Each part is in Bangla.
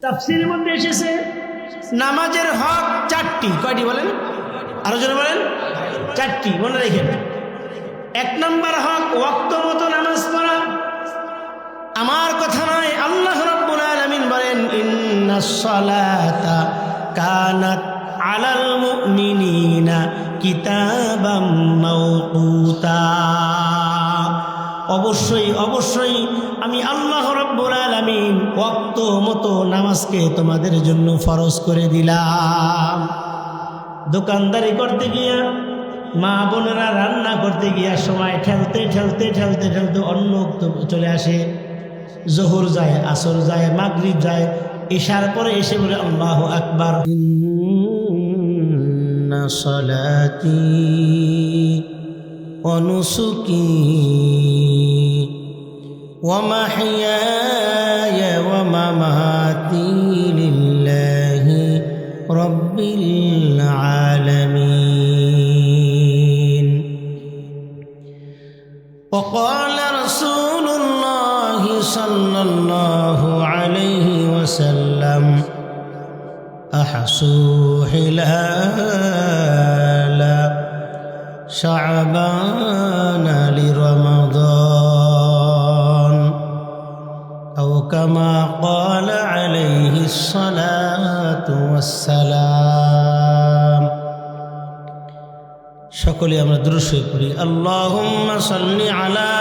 তাফসীরের মধ্যে এসেছে নামাজের হক চারটি। কয়টি বলেন? আরো জোরে বলেন। চারটি, মনে রেখেন। এক নম্বর হক ওয়াক্ত মতো নামাজ পড়া। আমার কথা নয়, আল্লাহ রাব্বুল আলামিন বলেন ইন্নাস সালাতা কানাত আলাল মুমিনিনা কিতাবাম মাওকুতা। অবশ্যই অবশ্যই আমি আল্লাহ রাব্বুল আলামিন ওয়াক্ত মতো নামাজকে তোমাদের জন্য ফরজ করে দিলাম। দোকানদারি করতে গিয়া, মা বোনেরা রান্না করতে গিয়া সময় ঠেলতে ঠেলতে ঠেলতে ঠেলতে অন্য চলে আসে। জোহর যায়, আসর যায়, মাগরিব যায়, ইশার পরে এসে বলে আল্লাহু আকবার। ইন্না সালাতি ওয়া নুসুকি ওয়া মাহইয়ায়া ওয়া মামাতি লিল্লাহি রাব্বিল আলামিন। ওয়া ক্বালা রাসূলুল্লাহ সাল্লাল্লাহু আলাইহি ওয়াসাল্লাম আহসু হিলালা শাবান লিরমাদান আও কামা ক্বালা আলাইহিস সালাতু ওয়াসসালাম। সকলে আমরা দুরূদ শরীফ পড়ি। আল্লাহুম্মা সাল্লি আলা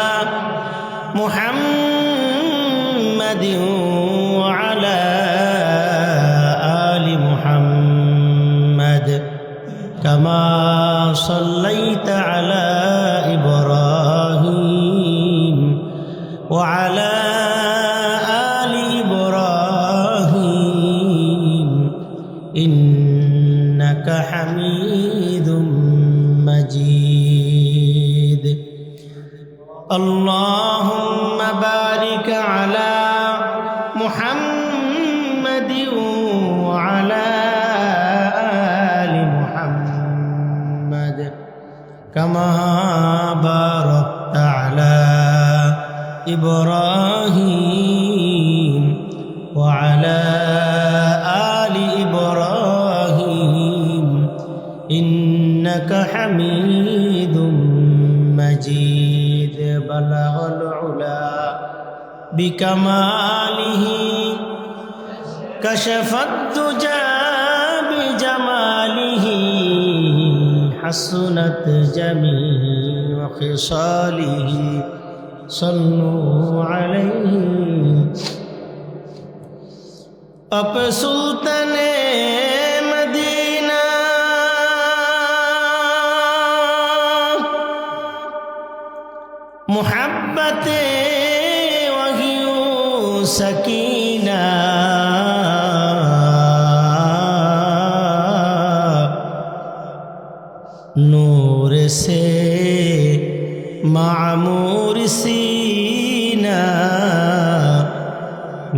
মুহাম্মাদিন ওয়া আলা আলি মুহাম্মাদ কামা সাল্লাইতা আলা ইব্রাহিম ওয়া আলা আলি ইব্রাহিম ইন্নাকা হামিদুম মাজিদ। আল্লাহুম্মা বারিক আলা মুহাম্মাদিন ওয়া আলা আলি মুহাম্মাদ কামা বারাকতা আলা ইব্রাহিম ওয়া আলা আলি ইব্রাহিম ইন্নাকা হামিদুম মাজিদ। বালাগাল উলা বিকামালিহি কাশাফাত দুজা বিজামালিহি হাসনাত জামিউ খিসালিহি সাল্লু আলাইহি। আপ সুলতানে মদিনা মুহাব্বতে ওয়াহিউ সকিনা नूर से मामूर सीना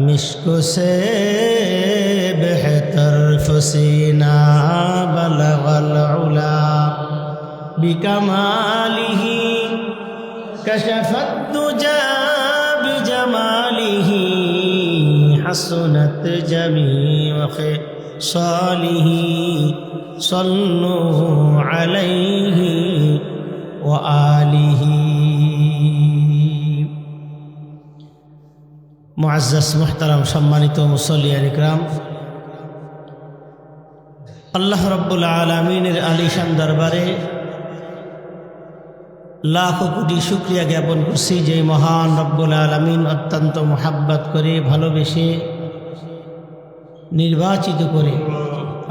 मिश्क से बेहतर फसीना बलगल उला बिकमालिही कशफत दुजा बिजमालिही हसनत जमीउ ख़िसालिही सल्लु अलैहि व आलिहि। मुअज़्ज़ज़ मुहतरम सम्मानित मुसल्लियान इकराम, আল্লাহ রাব্বুল আলামিনের আলিশান দরবারে লাখো কোটি শুকরিয়া জ্ঞাপন করছি যে মহান রব্বুল আলামিন অত্যন্ত মোহাব্বত করে, ভালোবেসে, নির্বাচিত করে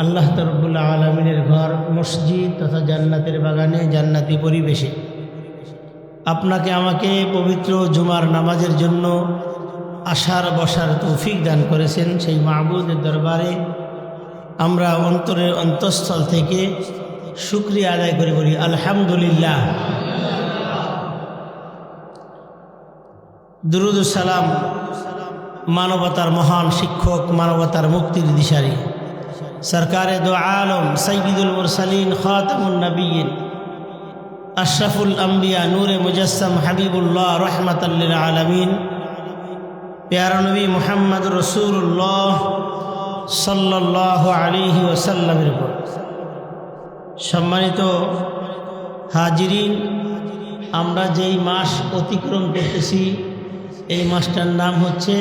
আল্লাহ রাব্বুল আলামিনের ঘর মসজিদ তথা জান্নাতের বাগানে জান্নাতি পরিবেশে আপনাকে আমাকে পবিত্র জুমার নামাজের জন্য আসার বসার তৌফিক দান করেছেন। সেই মাহবুদের দরবারে আমরা অন্তরের অন্তঃস্থল থেকে শুকরিয়া আদায় করে বলি আলহামদুলিল্লাহ। দুরুদ ও সালাম মানবতার মহান শিক্ষক, মানবতার মুক্তির দিশারি সরকারে দো আলম সৈয়দুল মুরসালিন খাতামুন নবিয়্যিন আশরাফুল আম্বিয়া নূরে মুজাসসাম হাবিবুল্লাহ রহমাতাল লিল আলামিন প্যারা নবী মুহাম্মদ রাসূলুল্লাহ সাল্লাল্লাহু আলাইহি ওয়াসাল্লামের উপর। সম্মানিত হাজিরিন, আমরা যেই মাস অতিক্রম করতেছি এই মাসটার নাম হচ্ছে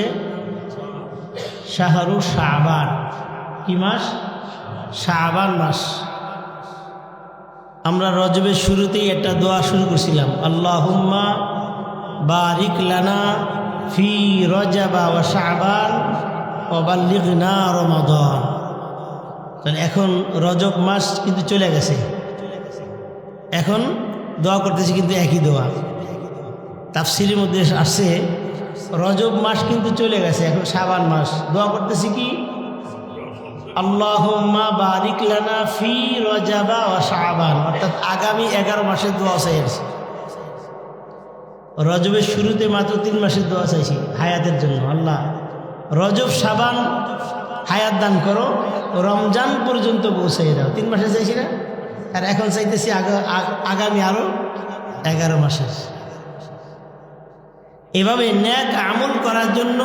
শাহরু শাবান। কি মাস? শাবান মাস। আমরা রজবের শুরুতেই একটা দোয়া শুরু করছিলাম, আল্লাহুম্মা বারিক লানা ফি রজবা ওয়া শাবান ওয়া বাল্লিগনা রমাদান। তাহলে এখন রজব মাস কিন্তু চলে গেছে, এখন দোয়া করতেছি কিন্তু একই দোয়া। তাফসীরের মধ্যে আসছে রজব মাস কিন্তু চলে গেছে, এখন শাবান মাস। দোয়া করতেছি কি? আল্লাহুম্মা বারিক লানা ফি রজবা ওয়া শাবান, অর্থাৎ আগামী 11 মাসের দোয়া চাইছি। রজবের শুরুতে মাত্র 3 মাসের দোয়া চাইছি হায়াতের জন্য। আল্লাহ রজব শাবান হায়াত দান করো, রমজান পর্যন্ত পৌঁছাই দাও। 3 মাসে চাইছি না? আর এখন চাইতেছি আগামী আরো 11 মাসের। এভাবে নেক আমল করার জন্য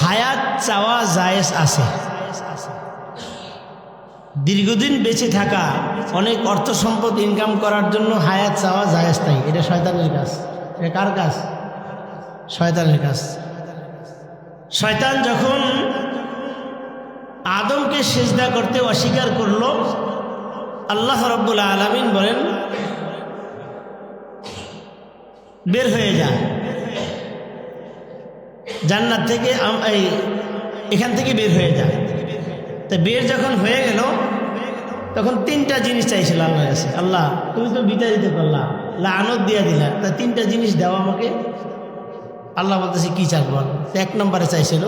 হায়াত চাওয়া জায়েজ আছে। দীর্ঘদিন বেঁচে থাকা, অনেক অর্থ সম্পদ ইনকাম করার জন্য হায়াত চাওয়া জায়েজ তাই। এটা শয়তানের কাজ। এটা কার কাজ? শয়তানের কাজ। শয়তান যখন আদমকে সিজদা করতে অস্বীকার করল, আল্লাহ রাব্বুল আলামিন বলেন বের হয়ে যা জান্নাত থেকে, এখান থেকে বের হয়ে যা। তা বের যখন হয়ে গেল তখন 3টা জিনিস চাইছিল আল্লাহর কাছে। আল্লাহ তুমি তো বিতাড়িত করলা, লানত দিয়া দিলা, তা 3টা জিনিস দাও আমাকে। আল্লাহ বলতেছে কি চাল বল। 1 নম্বরে চাইছিল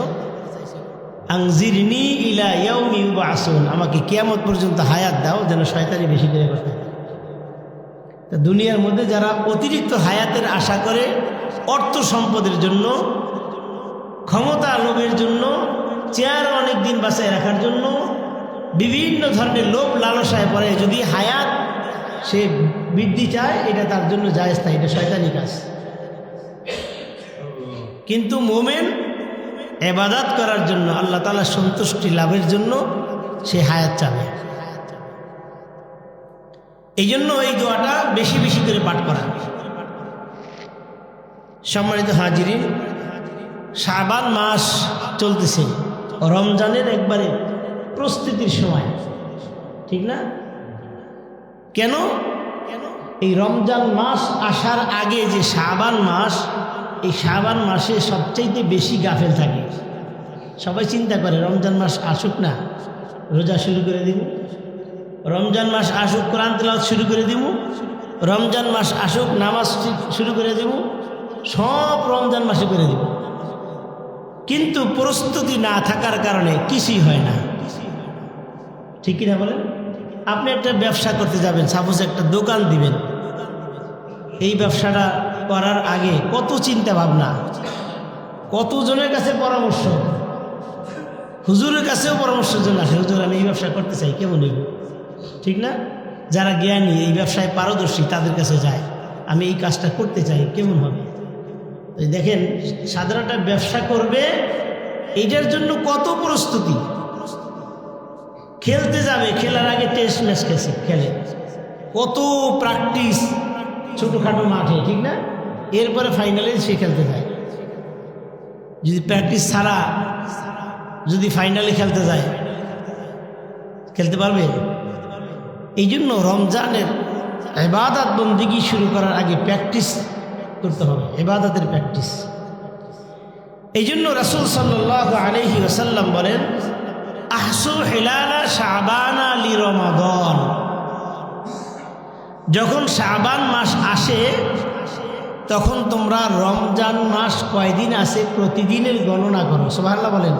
আনজিরনি ইলা ইয়াউমি ইউবআসুন, আমাকে কিয়ামত পর্যন্ত হায়াত দাও যেন শয়তানি বেশি করে করতে। তা দুনিয়ার মধ্যে যারা অতিরিক্ত হায়াতের আশা করে, অর্থ সম্পদের জন্য, ক্ষমতা লোভের জন্য, চেয়ার অনেক দিন বাঁচায় রাখার জন্য বিভিন্ন ধরনের লোভ লালসায় পড়ে, যদি হায়াত সে বৃদ্ধি চায়, এটা তার জন্য জায়েজ না, এটা শয়তানি কাজ। কিন্তু মোমেন ইবাদত করার জন্য, আল্লাহ তাআলার সন্তুষ্টি লাভের জন্য সে হায়াত চাবে। এই জন্য এই দোয়াটা বেশি বেশি করে পাঠ করা। সম্মানিত হাজিরিন, শাবান মাস চলতেছে, রমজানের একবারে প্রস্তুতির সময়, ঠিক না? কেন? এই রমজান মাস আসার আগে যে শাবান মাস, এই শাবান মাসে সবচাইতে বেশি গাফেল থাকে। সবাই চিন্তা করে রমজান মাস আসুক না, রোজা শুরু করে দিব, রমজান মাস আসুক কোরআন তেলাওয়াত শুরু করে দিব, রমজান মাস আসুক নামাজ শুরু করে দেব, সব রমজান মাসে করে দেব। কিন্তু প্রস্তুতি না থাকার কারণে কিছুই হয় না, ঠিক কিনা বলেন? আপনি একটা ব্যবসা করতে যাবেন, সাপোজ একটা দোকান দিবেন, এই ব্যবসাটা করার আগে কত চিন্তা ভাবনা, কতজনের কাছে পরামর্শ, হুজুরের কাছেও পরামর্শের জন্য আসে, হুজুর আমি এই ব্যবসা করতে চাই, কেমন হইব? ঠিক না? যারা জ্ঞানী, এই ব্যবসায় পারদর্শী, তাদের কাছে যায়, আমি এই কাজটা করতে চাই, কেমন হবে? দেখেন সাধারণত ব্যবসা করবে, এইটার জন্য কত প্রস্তুতি। খেলতে যাবে, খেলার আগে টেস্ট ম্যাচ খেলে, কত প্র্যাকটিস ছোটোখাটো মাঠে, ঠিক না? এরপরে ফাইনালে সে খেলতে যায়। যদি প্র্যাকটিস ছাড়া যদি ফাইনালে খেলতে যায়, খেলতে পারবে? এই জন্য রমজানের ইবাদত বন্দেগী শুরু করার আগে প্র্যাকটিস করতে হবে, ইবাদতের প্র্যাকটিস। এই জন্য রাসূল সাল্লাল্লাহু আলাইহি ওয়াসাল্লাম বলেন, আহসু হিলালা শাবানা লি রমাদান। যখন শাবান মাস আসে তখন তোমরা রমজান মাস কয়দিন আছে প্রতিদিনের গণনা করো। সুবহানাল্লাহ বলেন।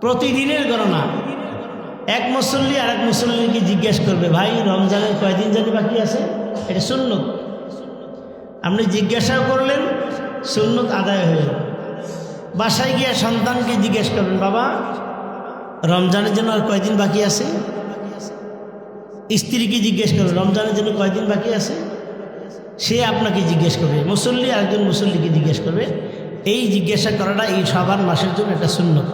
প্রতিদিনের গণনা। এক মুসল্লি আর এক মুসল্লিকে জিজ্ঞেস করবে, ভাই রমজানের কয়দিন জানি বাকি আছে? এটা সুন্নত। আপনি জিজ্ঞাসাও করলেন, সুন্নত আদায় হয়ে গেল। বাসায় গিয়ে সন্তানকে জিজ্ঞেস করবেন, বাবা রমজানের জন্য আর কয়দিন বাকি আছে? স্ত্রীকে জিজ্ঞেস করবেন, রমজানের জন্য কয়দিন বাকি আছে? সে আপনাকে জিজ্ঞেস করবে। মুসল্লি আরেকজন মুসল্লিকে জিজ্ঞেস করবে, এই জিজ্ঞাসা করাটা এই শাবান মাসের জন্য একটা সুন্নত।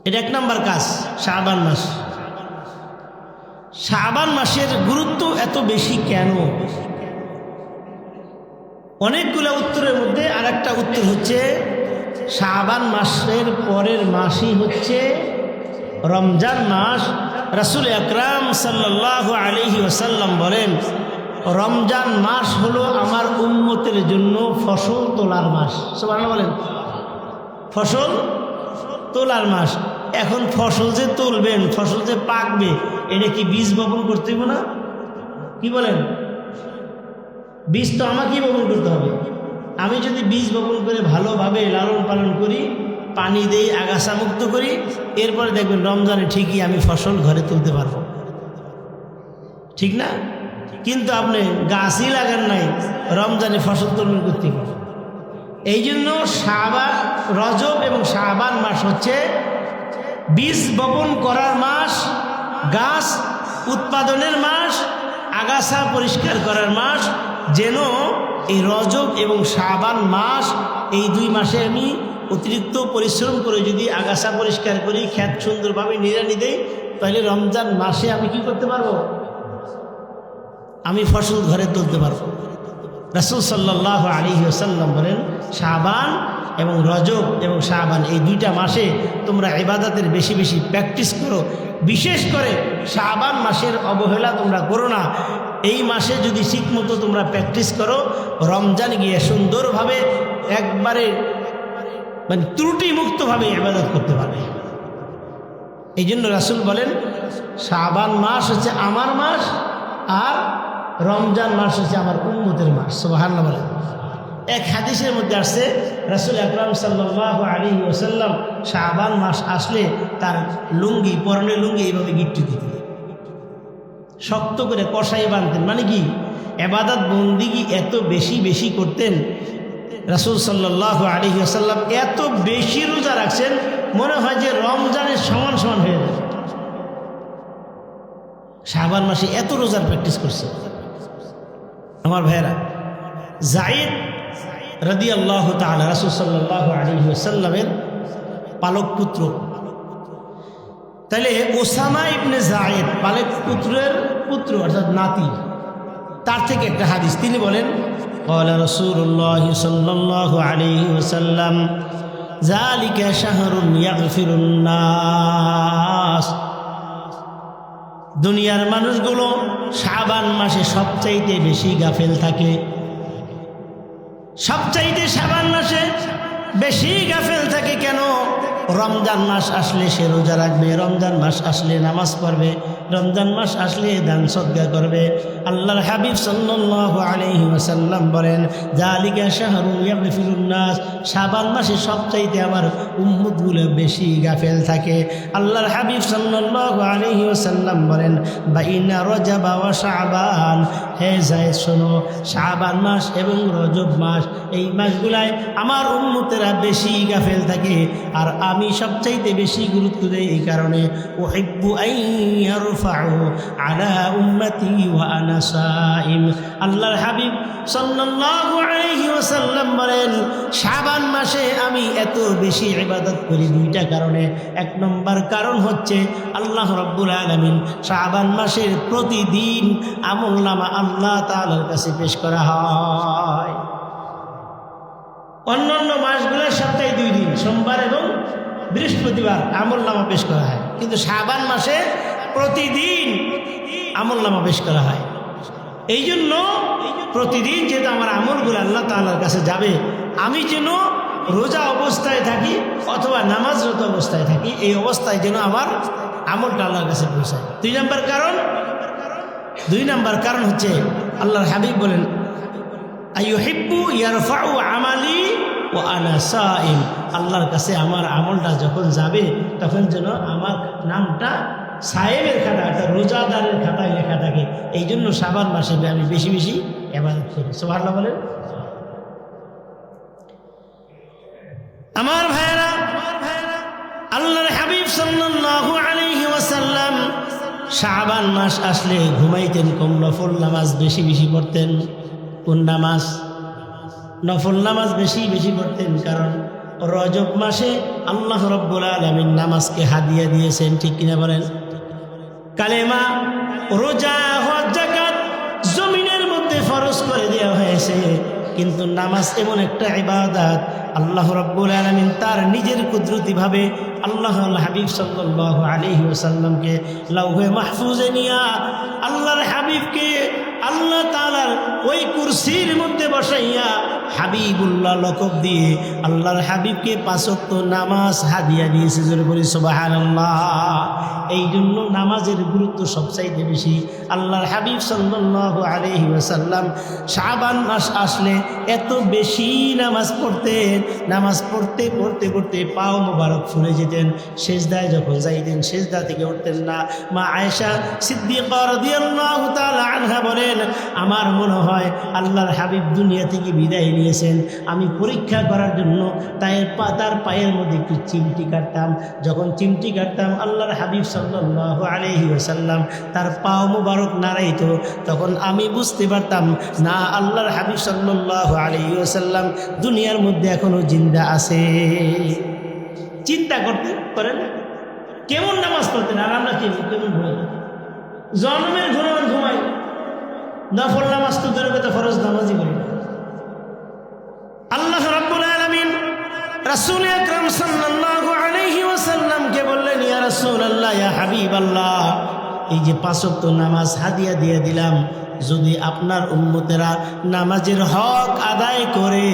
এটা এক নম্বর কাজ। শাবান মাস, শাবান মাসের গুরুত্ব এত বেশি কেন? অনেকগুলো উত্তরের মধ্যে আর একটা উত্তর হচ্ছে শাবান মাসের পরের মাসই হচ্ছে রমজান মাস। রাসূল আকরাম সাল্লাল্লাহু আলাইহি ওয়াসাল্লাম বলেন, রমজান মাস হলো আমার উম্মতের জন্য ফসল তোলার মাস। সুবহানাল্লাহ বলেন, ফসল তোলার মাস। এখন ফসল যে তুলবেন, ফসল যে পাকবে, এটা কি বীজ বপন করতে হবে না? কি বলেন? বীজ তো আমাকেই বপন করতে হবে। আমি যদি বীজ বপন করে ভালোভাবে লালন পালন করি, পানি দেই, আগাছা মুক্ত করি, এরপরে দেখবেন রমজানে ঠিকই আমি ফসল ঘরে তুলতে পারবো, ঠিক না? কিন্তু আপনি গাছই লাগান নাই, রমজানে ফসল তুলবেন করতে পারবেন। এই জন্য রজব এবং শাবান মাস হচ্ছে বীজ বপন করার মাস, গাছ উৎপাদনের মাস, আগাছা পরিষ্কার করার মাস। যেন এই রজব এবং শাবান মাস, এই 2 মাসে আমি অতিরিক্ত পরিশ্রম করে যদি আগাছা পরিষ্কার করি, ক্ষেত সুন্দরভাবে নিড়ানি দেই, তাহলে রমজান মাসে আমি কি করতে পারবো? আমি ফসল ঘরে তুলতে পারবো। রাসূল সাল্লাল্লাহু আলাইহি ওয়াসাল্লাম বলেন, শাবান এবং রজব এবং শাবান এই 2টা মাসে তোমরা ইবাদতের বেশি বেশি প্র্যাকটিস করো। বিশেষ করে শাবান মাসের অবহেলা তোমরা করো না। এই মাসে যদি ঠিকমতো তোমরা প্র্যাকটিস করো, রমজান গিয়ে সুন্দরভাবে একবারে মানে ত্রুটিমুক্তভাবে ইবাদত করতে পারবে। এই জন্য রাসূল বলেন, শাবান মাস হচ্ছে আমার মাস, আর রমজান মাস হচ্ছে আমার উম্মতের মাস। সুবহানাল্লাহ বলেন। এক হাদিসের মধ্যে আসছে, রাসূল আকরাম সাল্লাল্লাহু আলাইহি ওয়াসাল্লাম শাবান মাস আসলে তার লুঙ্গি, পরনের লুঙ্গি এইভাবে গিট্টু দিতেন, শক্ত করে কষাই বাঁধতেন। মানে কি, ইবাদত বন্দিগি এত বেশি বেশি করতেন। রাসূল সাল্লাল্লাহু আলাইহি ওয়াসাল্লাম এত বেশি রোজা রাখছেন, মনে হয় যে রমজানের সমান সমান হয়ে যায়। শাবান মাসে এত রোজার প্র্যাকটিস করছে। আমার ভাইয়েরা, যায়েদ রাদিয়াল্লাহু তাআলা রাসূল সাল্লাল্লাহু আলাইহি ওয়াসাল্লামের পালক পুত্র। তাহলে ওসামা ইবনে যায়েদ পালক পুত্রের পুত্র, অর্থাৎ নাতি। তার থেকে একটা হাদিস তিনি বলেন, ক্বালা রাসূলুল্লাহ সাল্লাল্লাহু আলাইহি ওয়াসাল্লাম, যালিকা শাহরুন ইয়াগফিরুন নাস। দুনিয়ার মানুষগুলো শাবান মাসে সবচাইতে বেশি গাফেল থাকে। সবচাইতে শাবান মাসে বেশি গাফেল থাকে কেন? রমজান মাস আসলে সে রোজা রাখবে, রমজান মাস আসলে নামাজ পড়বে, রমজান মাস আসলে দান সদকা করবে। আল্লাহর হাবিব সাল্লাল্লাহু আলাইহি ওয়াসাল্লাম বলেন, যালিকা শাহরুন ইয়াগফিরুন নাস। শাবান মাসে সবচাইতে আমার উম্মতগুলো বেশি গাফেল থাকে। আল্লাহর হাবিব সাল্লাল্লাহু আলাইহি ওয়াসাল্লাম বলেন, বাইনা রজব ওয়া শাবান। হে যায়েদ শোনো, শাবান মাস এবং রজব মাস, এই মাসগুলায় আমার উম্মতেরা বেশি গাফেল থাকে, আর আমি সবচাইতে বেশি গুরুত্ব দেই। এই কারণে উহিব্বু আন ইয়ারফাউ আলা উম্মতি ওয়া আনা সাইম। আল্লাহর হাবিব সাল্লাল্লাহু আলাইহি ওয়াসাল্লাম বলেন, শাবান মাসে আমি এত বেশি ইবাদত করি 2টা কারণে। 1 নম্বর কারণ হচ্ছে আল্লাহ রাব্বুল আলামিন শাবান মাসের প্রতিদিন আমলনামা আল্লাহ তাআলার কাছে পেশ করা হয়। অন্যান্য মাসগুলোর সপ্তাহে 2 দিন, সোমবার এবং বৃহস্পতিবার আমলনামা পেশ করা হয়, কিন্তু শাবান মাসে প্রতিদিন আমলনামা পেশ করা হয়। এই জন্য প্রতিদিন যেহেতু আমার আমলগুলো আল্লাহ তাআলার কাছে যাবে, আমি যেন রোজা অবস্থায় থাকি অথবা নামাজরত অবস্থায় থাকি, এই অবস্থায় যেন আমার আমলটা আল্লাহর কাছে পৌঁছায়। 2 নম্বর কারণ হচ্ছে আল্লাহর হাবিব বলেন, আইয়ুহিব্বু ইয়ারফাউ আমালি ওয়া আনা সাইম। আল্লাহর কাছে আমার আমলটা যখন যাবে, তখন যেন আমার নামটা সায়েমের খাতা, একটা রোজাদারের খাতায় লেখা থাকে। এই জন্য শাবান মাসে আমি বেশি বেশি ইবাদত করি। সুবহানাল্লাহ বলেন। আমার ভাইরা, আল্লাহর হাবিব সাল্লাল্লাহু আলাইহি ওয়াসাল্লাম শাবান মাস আসলে ঘুমাইতেন কম, নফল নামাজ বেশি বেশি পড়তেন। কোন নামাজ? নফল নামাজ বেশি বেশি পড়তেন, কারণ রজব মাসে আল্লাহ রাব্বুল আলামিন নামাজকে হাদিয়া দিয়েছেন, ঠিক কিনা বলেন? কালেমা, রোজা, হজ, যাকাত জমিনের মধ্যে ফরজ করে দেওয়া হয়েছে, কিন্তু নামাজ এমন একটা ইবাদত আল্লাহ রাব্বুল আলামিন তার নিজের কুদরতিভাবে আল্লাহর হাবিব সাল্লাল্লাহু আলাইহি ওয়াসাল্লামকে লাউহে মাহফুজে নিয়া আল্লাহর হাবিবকে আল্লাহ তাআলার ওই কুরসির মধ্যে বসাইয়া হাবিবুল্লাহ লকব দিয়ে আল্লাহর হাবিবকে 5 ওয়াক্ত নামাজ হাদিয়া দিয়েছে। জোরে বলি সুবহানাল্লাহ। এই জন্য নামাজের গুরুত্ব সবচাইতে বেশি। আল্লাহর হাবিব সাল্লাল্লাহু আলাইহি ওয়াসাল্লাম শাবান মাস আসলে এত বেশি নামাজ পড়তেন, নামাজ পড়তে পড়তে পড়তে পাও মোবারক ফুলে যেতেন, সেজদায় যখন যাইতেন সেজদা থেকে উঠতেন না। মা আয়েশা সিদ্দিকা রাদিয়াল্লাহু তাআলা আনহা বলেন, আমার মনে হয় আল্লাহর হাবিব দুনিয়া থেকে বিদায় নিয়েছেন, আমি পরীক্ষা করার জন্য তার পায়ের মধ্যে একটু চিমটি কাটতাম। যখন চিমটি কাটতাম আল্লাহর হাবিব সাল্লাল্লাহু আলাইহি ওয়াসাল্লাম তার পাও মোবারক নাড়াইতো, তখন আমি বুঝতে পারতাম না আল্লাহর হাবিব সাল্লাল্লাহু আলাইহি ওয়াসাল্লাম দুনিয়ার মধ্যে এখনো জিন্দা আছে। চিন্তা করতে পারেন কেমন নামাজ পড়তেন, আর আমরা কেমন ঘুমাই, জন্মের ঘুমাই। নফল নামাজ তো দূরের কথা, ফরজ নামাজই করি না। আল্লাহ রাব্বুল আলামিন রাসূল আকরাম সাল্লাল্লাহু আলাইহি ওয়াসাল্লামকে বললেন, ইয়া রাসূলুল্লাহ, ইয়া হাবিবাল্লাহ, এই যে 5 ওয়াক্ত নামাজ হাদিয়া দিয়ে দিলাম, যদি আপনার উম্মতেরা নামাজের হক আদায় করে,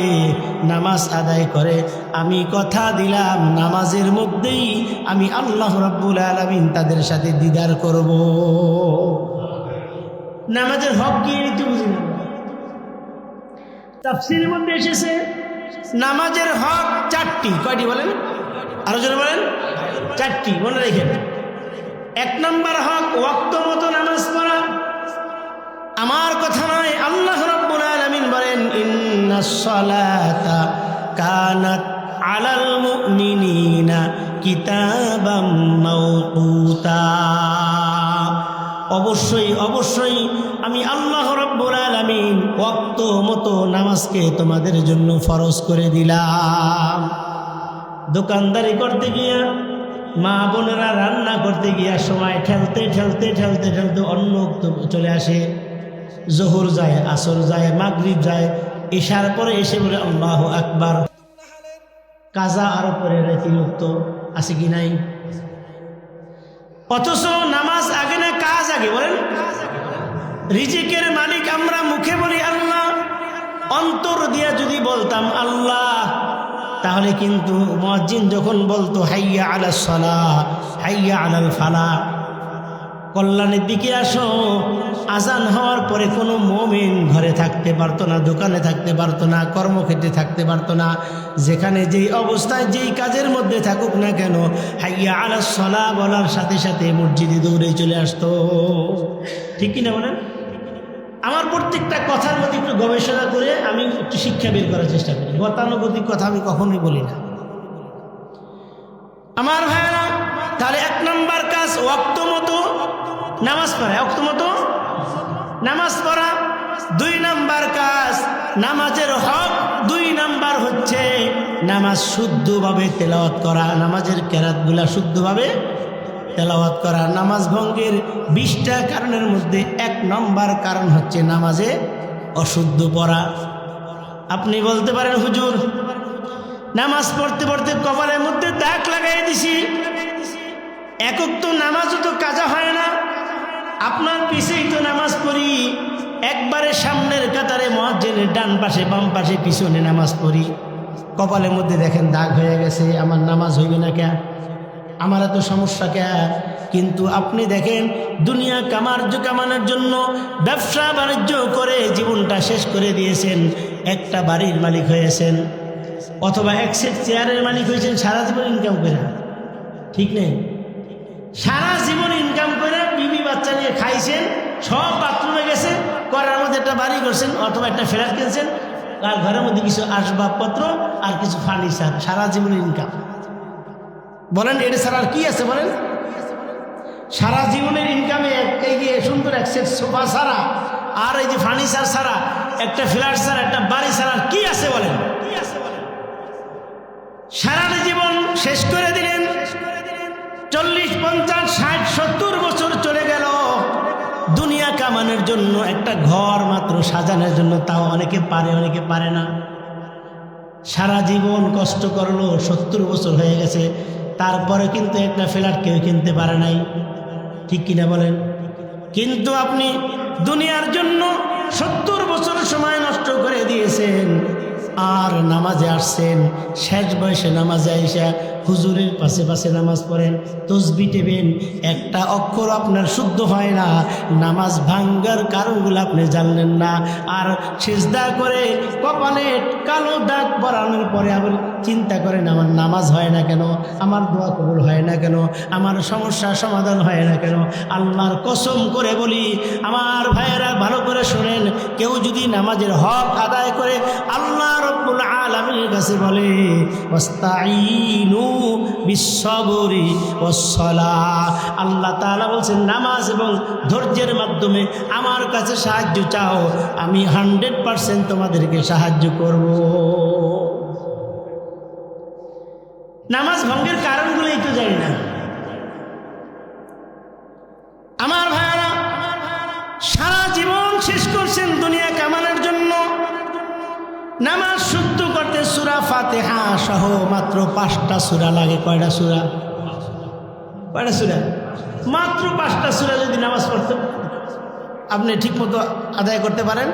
নামাজ আদায় করে, আমি কথা দিলাম নামাজের মধ্যেই আমি আল্লাহ রাব্বুল আলামিন তাদের সাথে দিদার করব। নামাজের হক কি একটু বুঝি না। তাফসীরের মধ্যে এসেছে নামাজের হক 4টি। কয়টি বলেন? আরো জোরে বলেন। 4টি, মনে রাখেন। 1 নম্বর হক ওয়াক্ত মতো নামাজ পড়া। আমার কথা নয়, আল্লাহ রাব্বুল আলামিন বলেন, ইন্নাস সালাতা কানাত আলাল মুমিনিনা কিতাবাম মাওকুতা। অবশ্যই অবশ্যই আমি আল্লাহ রাব্বুল আলামিন ওয়াক্ত মতো নামাজকে তোমাদের জন্য ফরজ করে দিলাম। দোকানদারি করতে গিয়া, মা বোনেরা রান্না করতে গিয়া সময় ঠেলতে ঠেলতে ঠেলতে ঠেলতে অন্য চলে আসে, জোহর যায়, আসর যায়, মাগরিব যায়, ইশার পরে এসে বলে আল্লাহু আকবার। কাজা আরো পরে তিলুক্ত আছে কি নাই? অথচ নামাজ আগে না কাজ আগে? বলেন। রিজিকের মালিক আমরা মুখে বলি আল্লাহ, অন্তর দিয়া যদি বলতাম আল্লাহ, তাহলে কিন্তু মুয়াজ্জিন যখন বলতো হাইয়া আলাস সালাহ, হাইয়া আলাল ফালাহ, কল্যাণের দিকে আসো, আজান হওয়ার পরে কোনো মুমিন ঘরে থাকতে পারতো না, দোকানে থাকতে পারতো না, কর্মক্ষেত্রে থাকতে পারতো না। যেখানে যেই অবস্থায় যেই কাজের মধ্যে থাকুক না কেন, হাইয়া আলাস সালাহ বলার সাথে সাথে মসজিদে দৌড়ে চলে আসতো। ঠিক কিনা বলেন? আমার প্রত্যেকটা কথার মধ্যে একটু গবেষণা করে আমি একটু শিক্ষা বের করার চেষ্টা করি। গতানুগতিক কথা আমি কখনোই বলি না। আমার ভাইরা, তাহলে 1 নম্বর কাজ ওয়াক্ত মতো নামাজ পড়া, ওয়াক্ত মতো নামাজ পড়া। 2 নম্বর কাজ নামাজের হক। 2 নম্বর হচ্ছে নামাজ শুদ্ধভাবে তেলাওয়াত করা, নামাজের কেরাতগুলা শুদ্ধভাবে তেলাওয়াত করা। নামাজ ভঙ্গের 20টা কারণের মধ্যে 1 নম্বর কারণ হচ্ছে নামাজে অশুদ্ধ পড়া। আপনি বলতে পারেন, হুজুর নামাজ পড়তে পড়তে কপালের মধ্যে দাগ লাগাই দিছি, একক তো নামাজও তো কাজা হয় না, আপনার পিছেই তো নামাজ পড়ি, একবারে সামনের কাতারে মুয়াজ্জিনের ডান পাশে বাম পাশে পিছনে নামাজ পড়ি, কপালের মধ্যে দেখেন দাগ হয়ে গেছে, আমার নামাজ হইবে না কে? আমার এত সমস্যা কে? কিন্তু আপনি দেখেন দুনিয়া কামানোর জন্য ব্যবসা বাণিজ্য করে জীবনটা শেষ করে দিয়েছেন, একটা বাড়ির মালিক হয়েছেন, অথবা 1 সেট চেয়ারের মালিক হয়েছেন, সারা জীবন ইনকাম করে। ঠিক নেই? সারা জীবন ইনকাম করে বিবি বাচ্চা নিয়ে খাইছেন, সব বাথরুমে গেছে, করার মধ্যে একটা বাড়ি করছেন অথবা একটা ফ্ল্যাট কিনছেন, আর ঘরের মধ্যে কিছু আসবাবপত্র আর কিছু ফার্নিচার, সারা জীবন ইনকাম। বলেন এটা ছাড়া আর কি আছে? বলেন। সারা জীবনের ইনকামে এই যে সুন্দর 1 সেট সোফা ছাড়া আর এই যে ফার্নিচার ছাড়া একটা ফ্ল্যাট ছাড়া, একটা বাড়ি ছাড়া কি আছে বলেন? সারাটা জীবন শেষ করে দিলেন। 40, 50, 60, 70 বছর চলে গেল দুনিয়া কামানোর জন্য, একটা ঘর মাত্র সাজানোর জন্য। তাও অনেকে পারে, অনেকে পারে না। সারা জীবন কষ্ট করলো, 70 বছর হয়ে গেছে, তারপরে কিন্তু একটা ফ্ল্যাট কেউ কিনতে পারে নাই। ঠিক কিনা বলেন? কিন্তু আপনি দুনিয়ার জন্য 70 বছর সময় নষ্ট করে দিয়েছেন, আর নামাজে আসছেন। শেষ বয়সে নামাজে আইসা হুজুরের পাশে পাশে নামাজ পড়েন, তসবি টেবেন, একটা অক্ষর আপনার শুদ্ধ হয় না। নামাজ ভাঙ্গার কারণগুলো আপনি জানলেন না। আর সিজদা করে কপালে কালো দাগ পরানোর পরে আবার চিন্তা করেন, আমার নামাজ হয় না কেন, আমার দোয়া কবুল হয় না কেন, আমার সমস্যার সমাধান হয় না কেন। আল্লাহর কসম করে বলি আমার ভাইয়েরা, ভালো করে শোনেন, কেউ যদি নামাজের হক আদায় করে আল্লাহ রব্বুল আলামিনের কাছে বলে ওয়াস্তাঈনু বিসসবরি ওয়াসসালাহ, আল্লাহ তাআলা বলছেন নামাজ এবং ধৈর্যের মাধ্যমে আমার কাছে সাহায্য চাও, আমি 100% তোমাদেরকে সাহায্য করব। নামাজ ভঙ্গের কারণগুলোই তো জানি না আমার ভাইরা। সারা জীবন শেষ করছেন দুনিয়া কামানোর জন্য। নামাজ শুদ্ধ করতে সূরা ফাতিহা সহ মাত্র 5টা সূরা লাগে। কয়টা সূরা? কয়টা সূরা? মাত্র 5টা সূরা যদি নামাজ পড়তে আপনি ঠিকমতো আদায় করতে পারেন,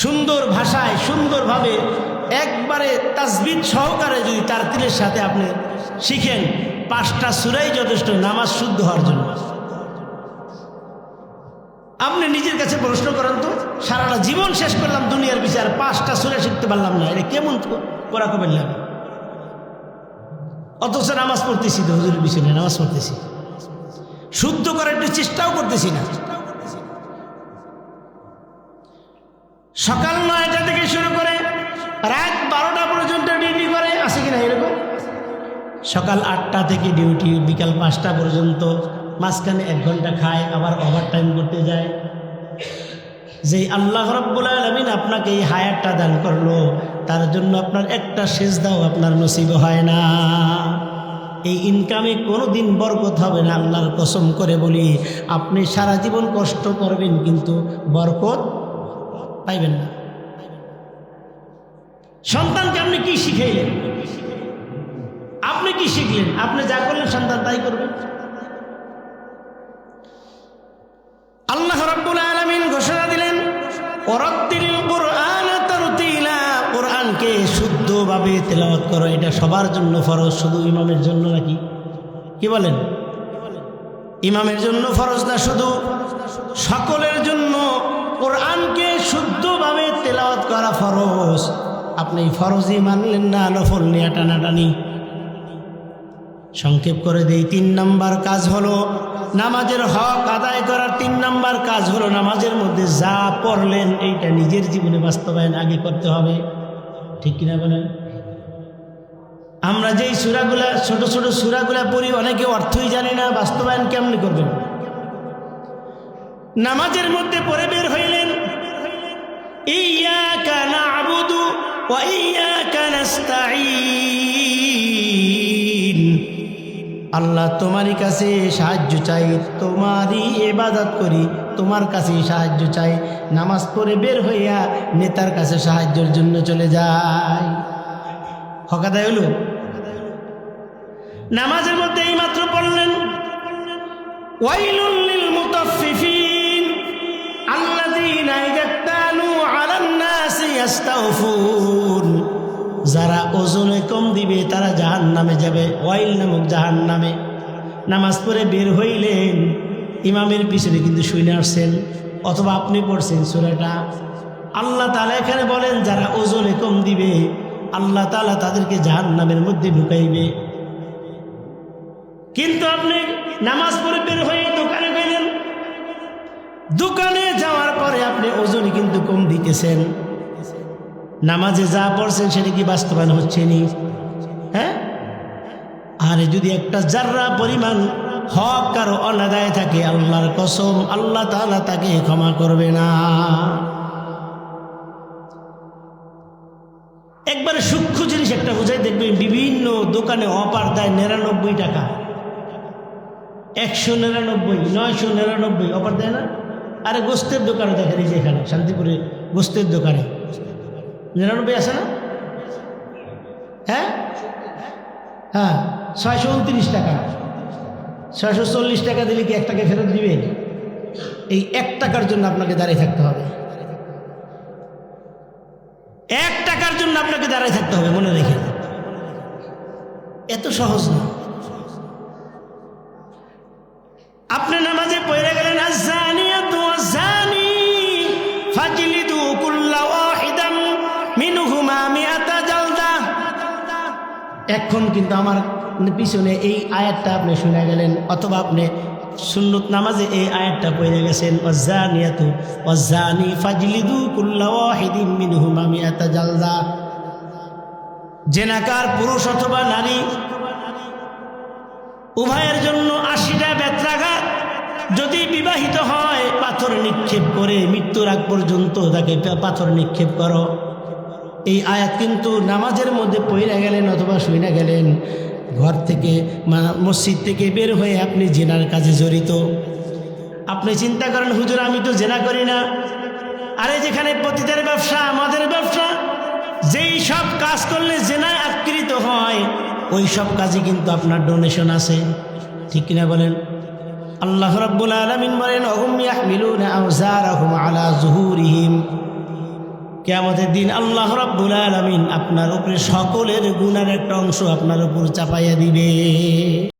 সুন্দর ভাষায় সুন্দরভাবে একবারে তাসবিহ সহকারে যদি তারতিলের সাথে আপনি শিখেন, 5টা সূরাই যথেষ্ট নামাজ শুদ্ধ হওয়ার জন্য। আপনি নিজের কাছে প্রশ্ন করেন তো, সারাটা জীবন শেষ করলাম দুনিয়ার বিচার, 5টা সূরা শিখতে পারলাম না, এটা কেমন করা কবে লাগে? অথচ নামাজ পড়তেছি তো হুজুরের পিছনে নামাজ পড়তেছি, শুদ্ধ করার একটু চেষ্টাও করতেছি না। সকাল 9টা থেকে শুরু করে রাত 12টা পর্যন্ত ডিউটি করে, আছে কিনা এরকম? সকাল 8টা থেকে ডিউটি, বিকাল 5টা পর্যন্ত, মাঝখানে 1 ঘন্টা খায়, আবার ওভারটাইম করতে যায়। যেই আল্লাহ রাব্বুল আলামিন আপনাকে এই হায়াতটা দান করলো, তার জন্য আপনার একটা সেজদাও আপনার নসিব হয় না। এই ইনকামে কোনোদিন বরকত হবে না, আল্লাহর কসম করে বলি। আপনি সারা জীবন কষ্ট করবেন কিন্তু বরকত পাইবেন না। সন্তানকে আপনি কি শিখাইলেন? আপনি কি শিখলেন? আপনি যা করলেন সন্তান তাই করবেন। আল্লাহ রাব্বুল আলামিন ঘোষণা দিলেন ওয়ারাত্তিলিল কুরআনা তারতিলা, কোরআনকে শুদ্ধভাবে তেলাওয়াত করো। এটা সবার জন্য ফরজ, শুধু ইমামের জন্য নাকি? কি বলেন? ইমামের জন্য ফরজ না, শুধু সকলের জন্য কোরআনকে শুদ্ধভাবে তেলাওয়াত করা ফরজ। আপনি ফরজই মানলেন না, নফল নিয়ে টানাটানি। সংক্ষেপ করে দেই, 3 নাম্বার কাজ হলো নামাজের হক আদায় করার। 3 নাম্বার কাজ হলো নামাজের মধ্যে যা পড়লেন এইটা নিজের জীবনে বাস্তবায়ন আগে করতে হবে। ঠিক কিনা বলেন? আমরা যেই সূরাগুলা, ছোট ছোট সূরাগুলা পড়ি, অনেকে অর্থই জানি না, বাস্তবায়ন কেমনি করবেন? নামাজের মধ্যে পড়ে বের হইলেন ইয়াকা না'বুদু ওয়া ইয়াকা নাস্তাঈন, আল্লাহ তোমারই কাছে সাহায্য চাই, তোমারই ইবাদত করি, তোমার কাছে সাহায্য চাই। নামাজ পড়ে বের হইয়া নেতার কাছে সাহায্যের জন্য চলে যায়। হকাদায় হলো নামাজের মধ্যে এই মাত্র পড়লেন ওয়াইলুল লিল মুতাফফিফিন আল্লাযীনা ইয়াক্তালু আলান নাসি ইস্তাওফুন, যারা ওজনে কম দিবে তারা জাহান্নামে যাবে, ওয়াইল নামক জাহান্নামে। নামাজ পড়ে বের হইলেন, ইমামের পিছনে কিন্তু শুনে আসছেন অথবা আপনি পড়ছেন সূরাটা। আল্লাহ তাআলা এখানে বলেন যারা ওজনে কম দিবে আল্লাহ তাআলা তাদেরকে জাহান্নামের মধ্যে ঢুকাইবে। কিন্তু আপনি নামাজ পড়ে বের হয়ে দোকানে গেলেন, দোকানে যাওয়ার পরে আপনি ওজন কিন্তু কম দিতেছেন, নামাজে যা পড়ছেন সেটা কি বাস্তবায়ন হচ্ছে নি? হ্যাঁ? আর যদি একটা জাররা পরিমাণ হক কারো অনাদায় থাকে, আল্লাহর কসম আল্লাহ তাআলা তাকে ক্ষমা করবে না। দোকানে অফার দেয় 99 টাকা, 199, 999 অফার দেয় না? আরে গোস্তের দোকানে দেখেন, এই যে এখানে শান্তিপুরে গোস্তের দোকানে 99 আছে না? হ্যাঁ হ্যাঁ, 629 টাকা, 640 টাকা দিলে কি 1 টাকা ফেরত দিবে? এই 1 টাকার জন্য আপনাকে দাঁড়িয়ে থাকতে হবে, 1 টাকার জন্য আপনাকে দাঁড়িয়ে থাকতে হবে, মনে রেখে। এত সহজ না। আপনি নামাজে পড়ে গেলেন আয-যানিয়াতু ওয়াজ-যানি ফাজলিদু কুল্লা ওয়াহিদাম মিনহুমা মিআতা জালদা। এখন কিন্তু আমার পিছনে এই আয়াতটা আপনি শুনে গেলেন, অথবা আপনি সুন্নত নামাজে এই আয়াতটা পড়ে গেছেন, ওয়াজ-যানিয়াতু ওয়াজ-যানি ফাজলিদু কুল্লা ওয়াহিদিম মিনহুমা মিআতা জালদা। জেনাকার পুরুষ অথবা নারী উভয়ের জন্য 80টা বেত্রাঘাত। যদি বিবাহিত হয় পাথর নিক্ষেপ করে মৃত্যুর আগ পর্যন্ত তাকে পাথর নিক্ষেপ করো। এই আয়াত কিন্তু নামাজের মধ্যে পড়ে গেলেন অথবা শুনে গেলেন, ঘর থেকে মসজিদ থেকে বের হয়ে আপনি জেনার কাজে জড়িত। আপনি চিন্তা করেন, হুজুর আমি তো জেনা করি না। আরে যেখানে পতিতের ব্যবসা, মদের ব্যবসা, যেই সব কাজ করলে জেনায় আকৃত হয় ওই সব কাজে কিন্তু আপনার ডোনেশন আছে, ঠিক কিনা বলেন? আল্লাহ রাব্বুল আলামিন বলেন, ওহুম ইয়াহমিলুনা আওজারহুম আলা যুহুরিহিম। কিয়ামতের দিন আল্লাহ রাব্বুল আলামিন আপনার উপরে সকলের গুনার একটা অংশ আপনার উপর চাপাইয়া দিবে।